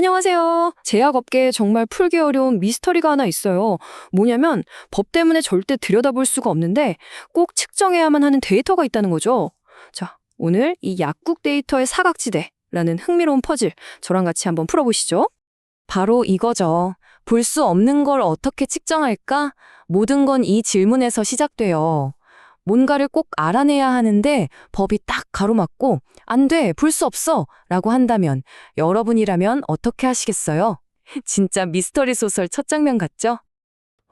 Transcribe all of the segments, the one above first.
안녕하세요. 제약업계에 정말 풀기 어려운 미스터리가 하나 있어요. 뭐냐면 법 때문에 절대 들여다볼 수가 없는데 꼭 측정해야만 하는 데이터가 있다는 거죠. 자, 오늘 이 약국 데이터의 사각지대라는 흥미로운 퍼즐 저랑 같이 한번 풀어보시죠. 바로 이거죠. 볼 수 없는 걸 어떻게 측정할까? 모든 건 이 질문에서 시작돼요. 뭔가를 꼭 알아내야 하는데 법이 딱 가로막고 안 돼, 볼 수 없어 라고 한다면 여러분이라면 어떻게 하시겠어요? 진짜 미스터리 소설 첫 장면 같죠?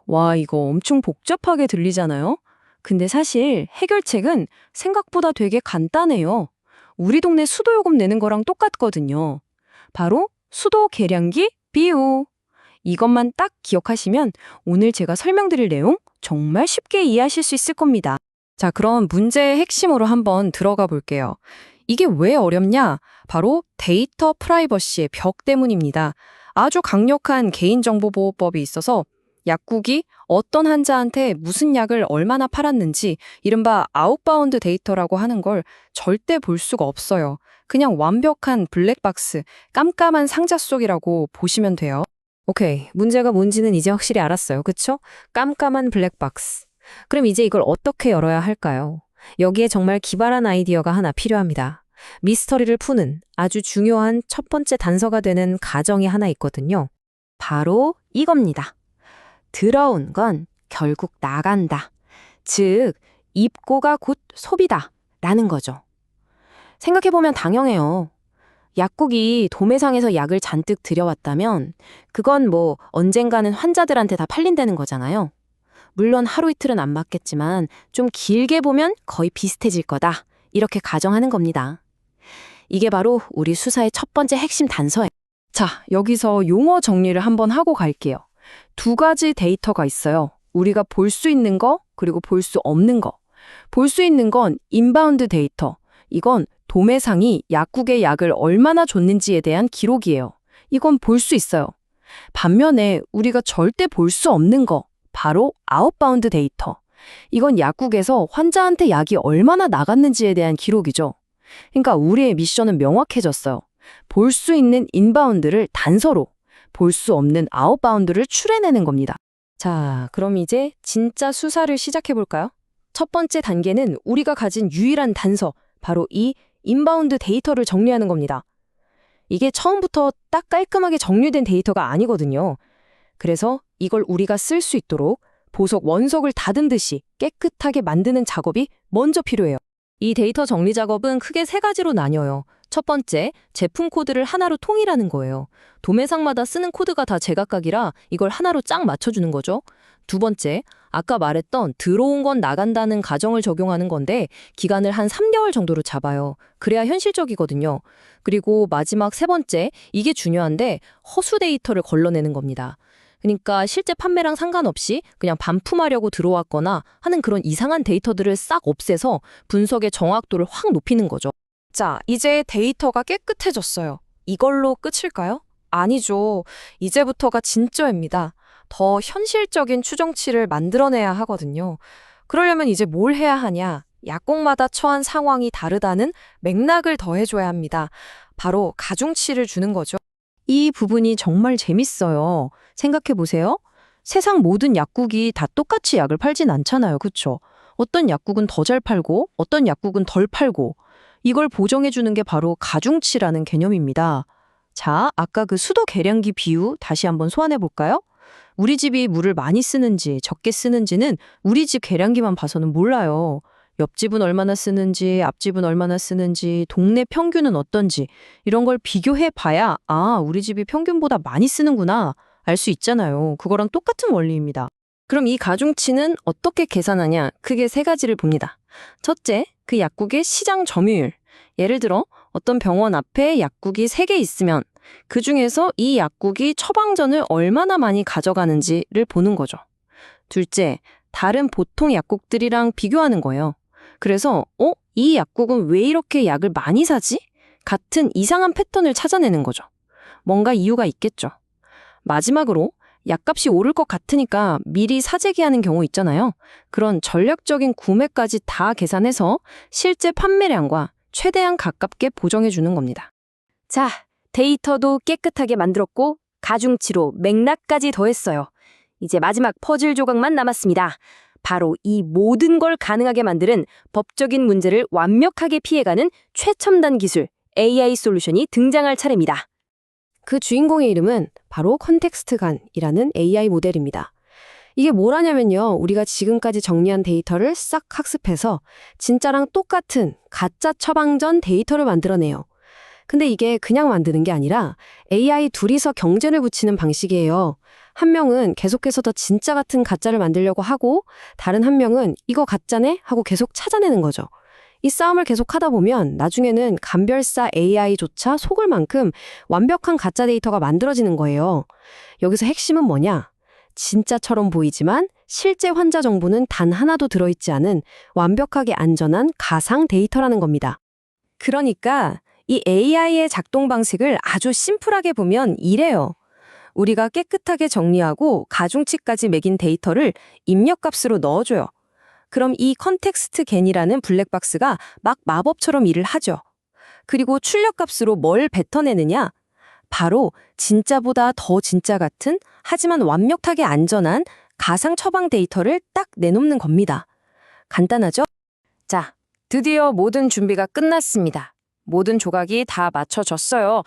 와, 이거 엄청 복잡하게 들리잖아요? 근데 사실 해결책은 생각보다 되게 간단해요. 우리 동네 수도요금 내는 거랑 똑같거든요. 바로 수도 계량기 비유. 이것만 딱 기억하시면 오늘 제가 설명드릴 내용 정말 쉽게 이해하실 수 있을 겁니다. 자, 그럼 문제의 핵심으로 한번 들어가 볼게요. 이게 왜 어렵냐? 바로 데이터 프라이버시의 벽 때문입니다. 아주 강력한 개인정보보호법이 있어서 약국이 어떤 환자한테 무슨 약을 얼마나 팔았는지 이른바 아웃바운드 데이터라고 하는 걸 절대 볼 수가 없어요. 그냥 완벽한 블랙박스, 깜깜한 상자 속이라고 보시면 돼요. 오케이, 문제가 뭔지는 이제 확실히 알았어요. 그쵸? 깜깜한 블랙박스. 그럼 이제 이걸 어떻게 열어야 할까요? 여기에 정말 기발한 아이디어가 하나 필요합니다. 미스터리를 푸는 아주 중요한 첫 번째 단서가 되는 가정이 하나 있거든요. 바로 이겁니다. 들어온 건 결국 나간다. 즉, 입고가 곧 소비다. 라는 거죠. 생각해보면 당연해요. 약국이 도매상에서 약을 잔뜩 들여왔다면 그건 뭐 언젠가는 환자들한테 다 팔린다는 거잖아요. 물론 하루 이틀은 안 맞겠지만 좀 길게 보면 거의 비슷해질 거다. 이렇게 가정하는 겁니다. 이게 바로 우리 수사의 첫 번째 핵심 단서예요. 자, 여기서 용어 정리를 한번 하고 갈게요. 두 가지 데이터가 있어요. 우리가 볼 수 있는 거, 그리고 볼 수 없는 거. 볼 수 있는 건 인바운드 데이터. 이건 도매상이 약국에 약을 얼마나 줬는지에 대한 기록이에요. 이건 볼 수 있어요. 반면에 우리가 절대 볼 수 없는 거, 바로 아웃바운드 데이터. 이건 약국에서 환자한테 약이 얼마나 나갔는지에 대한 기록이죠. 그러니까 우리의 미션은 명확해졌어요. 볼 수 있는 인바운드를 단서로, 볼 수 없는 아웃바운드를 추려내는 겁니다. 자, 그럼 이제 진짜 수사를 시작해볼까요? 첫 번째 단계는 우리가 가진 유일한 단서, 바로 이 인바운드 데이터를 정리하는 겁니다. 이게 처음부터 딱 깔끔하게 정리된 데이터가 아니거든요. 그래서 이걸 우리가 쓸 수 있도록 보석 원석을 다듬 듯이 깨끗하게 만드는 작업이 먼저 필요해요. 이 데이터 정리 작업은 크게 세 가지로 나뉘어요. 첫 번째, 제품 코드를 하나로 통일하는 거예요. 도매상마다 쓰는 코드가 다 제각각이라 이걸 하나로 쫙 맞춰주는 거죠. 두 번째, 아까 말했던 들어온 건 나간다는 가정을 적용하는 건데 기간을 한 3개월 정도로 잡아요. 그래야 현실적이거든요. 그리고 마지막 세 번째, 이게 중요한데 허수 데이터를 걸러내는 겁니다. 그러니까 실제 판매랑 상관없이 그냥 반품하려고 들어왔거나 하는 그런 이상한 데이터들을 싹 없애서 분석의 정확도를 확 높이는 거죠. 자, 이제 데이터가 깨끗해졌어요. 이걸로 끝일까요? 아니죠. 이제부터가 진짜입니다. 더 현실적인 추정치를 만들어내야 하거든요. 그러려면 이제 뭘 해야 하냐? 약국마다 처한 상황이 다르다는 맥락을 더해줘야 합니다. 바로 가중치를 주는 거죠. 이 부분이 정말 재밌어요. 생각해보세요. 세상 모든 약국이 다 똑같이 약을 팔진 않잖아요. 그쵸? 어떤 약국은 더 잘 팔고 어떤 약국은 덜 팔고 이걸 보정해주는 게 바로 가중치라는 개념입니다. 자, 아까 그 수도 계량기 비유 다시 한번 소환해볼까요? 우리 집이 물을 많이 쓰는지 적게 쓰는지는 우리 집 계량기만 봐서는 몰라요. 옆집은 얼마나 쓰는지, 앞집은 얼마나 쓰는지, 동네 평균은 어떤지 이런 걸 비교해 봐야 아, 우리 집이 평균보다 많이 쓰는구나 알 수 있잖아요. 그거랑 똑같은 원리입니다. 그럼 이 가중치는 어떻게 계산하냐? 크게 세 가지를 봅니다. 첫째, 그 약국의 시장 점유율. 예를 들어 어떤 병원 앞에 약국이 3개 있으면 그중에서 이 약국이 처방전을 얼마나 많이 가져가는지를 보는 거죠. 둘째, 다른 보통 약국들이랑 비교하는 거예요. 그래서 이 약국은 왜 이렇게 약을 많이 사지? 같은 이상한 패턴을 찾아내는 거죠. 뭔가 이유가 있겠죠. 마지막으로 약값이 오를 것 같으니까 미리 사재기하는 경우 있잖아요. 그런 전략적인 구매까지 다 계산해서 실제 판매량과 최대한 가깝게 보정해 주는 겁니다. 자, 데이터도 깨끗하게 만들었고 가중치로 맥락까지 더했어요. 이제 마지막 퍼즐 조각만 남았습니다. 바로 이 모든 걸 가능하게 만드는 법적인 문제를 완벽하게 피해가는 최첨단 기술 AI 솔루션이 등장할 차례입니다. 그 주인공의 이름은 바로 컨텍스트간이라는 AI 모델입니다. 이게 뭐라냐면요. 우리가 지금까지 정리한 데이터를 싹 학습해서 진짜랑 똑같은 가짜 처방전 데이터를 만들어내요. 근데 이게 그냥 만드는 게 아니라 AI 둘이서 경쟁을 붙이는 방식이에요. 한 명은 계속해서 더 진짜 같은 가짜를 만들려고 하고 다른 한 명은 이거 가짜네? 하고 계속 찾아내는 거죠. 이 싸움을 계속하다 보면 나중에는 감별사 AI조차 속을 만큼 완벽한 가짜 데이터가 만들어지는 거예요. 여기서 핵심은 뭐냐? 진짜처럼 보이지만 실제 환자 정보는 단 하나도 들어있지 않은 완벽하게 안전한 가상 데이터라는 겁니다. 그러니까 이 AI의 작동 방식을 아주 심플하게 보면 이래요. 우리가 깨끗하게 정리하고 가중치까지 매긴 데이터를 입력값으로 넣어줘요. 그럼 이 컨텍스트 겐이라는 블랙박스가 막 마법처럼 일을 하죠. 그리고 출력값으로 뭘 뱉어내느냐? 바로 진짜보다 더 진짜 같은 하지만 완벽하게 안전한 가상 처방 데이터를 딱 내놓는 겁니다. 간단하죠? 자, 드디어 모든 준비가 끝났습니다. 모든 조각이 다 맞춰졌어요.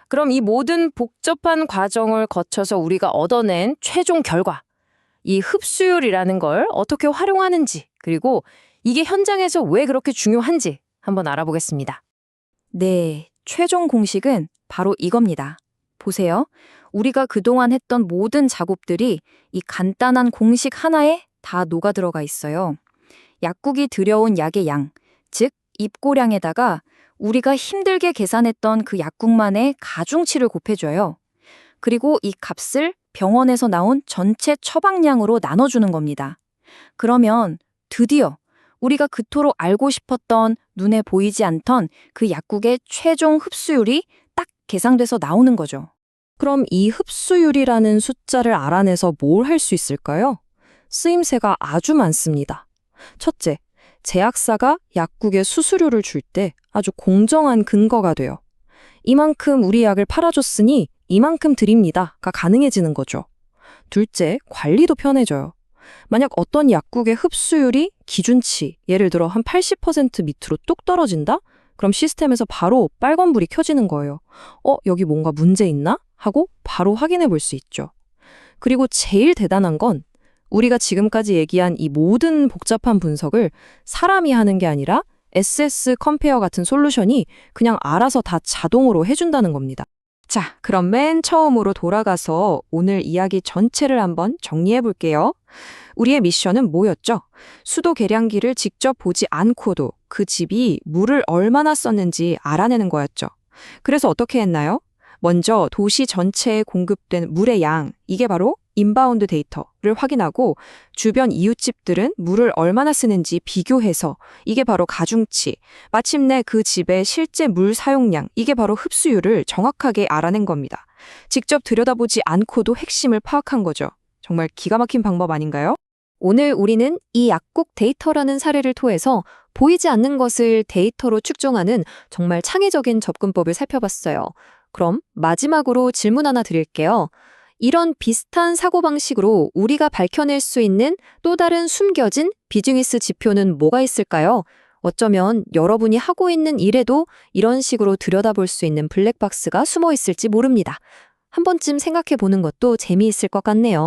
그럼 이 모든 복잡한 과정을 거쳐서 우리가 얻어낸 최종 결과, 이 흡수율이라는 걸 어떻게 활용하는지, 그리고 이게 현장에서 왜 그렇게 중요한지 한번 알아보겠습니다. 네, 최종 공식은 바로 이겁니다. 보세요. 우리가 그동안 했던 모든 작업들이 이 간단한 공식 하나에 다 녹아들어가 있어요. 약국이 들여온 약의 양, 즉 입고량에다가 우리가 힘들게 계산했던 그 약국만의 가중치를 곱해줘요. 그리고 이 값을 병원에서 나온 전체 처방량으로 나눠주는 겁니다. 그러면 드디어 우리가 그토록 알고 싶었던 눈에 보이지 않던 그 약국의 최종 흡수율이 딱 계산돼서 나오는 거죠. 그럼 이 흡수율이라는 숫자를 알아내서 뭘 할 수 있을까요? 쓰임새가 아주 많습니다. 첫째, 제약사가 약국에 수수료를 줄 때 아주 공정한 근거가 돼요. 이만큼 우리 약을 팔아줬으니 이만큼 드립니다가 가능해지는 거죠. 둘째, 관리도 편해져요. 만약 어떤 약국의 흡수율이 기준치, 예를 들어 한 80% 밑으로 뚝 떨어진다? 그럼 시스템에서 바로 빨간불이 켜지는 거예요. 여기 뭔가 문제 있나? 하고 바로 확인해 볼 수 있죠. 그리고 제일 대단한 건 우리가 지금까지 얘기한 이 모든 복잡한 분석을 사람이 하는 게 아니라 SS 컴페어 같은 솔루션이 그냥 알아서 다 자동으로 해준다는 겁니다. 자, 그럼 맨 처음으로 돌아가서 오늘 이야기 전체를 한번 정리해 볼게요. 우리의 미션은 뭐였죠? 수도 계량기를 직접 보지 않고도 그 집이 물을 얼마나 썼는지 알아내는 거였죠. 그래서 어떻게 했나요? 먼저 도시 전체에 공급된 물의 양, 이게 바로 인바운드 데이터를 확인하고 주변 이웃집들은 물을 얼마나 쓰는지 비교해서 이게 바로 가중치, 마침내 그 집의 실제 물 사용량, 이게 바로 흡수율을 정확하게 알아낸 겁니다. 직접 들여다보지 않고도 핵심을 파악한 거죠. 정말 기가 막힌 방법 아닌가요? 오늘 우리는 이 약국 데이터라는 사례를 통해서 보이지 않는 것을 데이터로 측정하는 정말 창의적인 접근법을 살펴봤어요. 그럼 마지막으로 질문 하나 드릴게요. 이런 비슷한 사고방식으로 우리가 밝혀낼 수 있는 또 다른 숨겨진 비즈니스 지표는 뭐가 있을까요? 어쩌면 여러분이 하고 있는 일에도 이런 식으로 들여다볼 수 있는 블랙박스가 숨어 있을지 모릅니다. 한 번쯤 생각해 보는 것도 재미있을 것 같네요.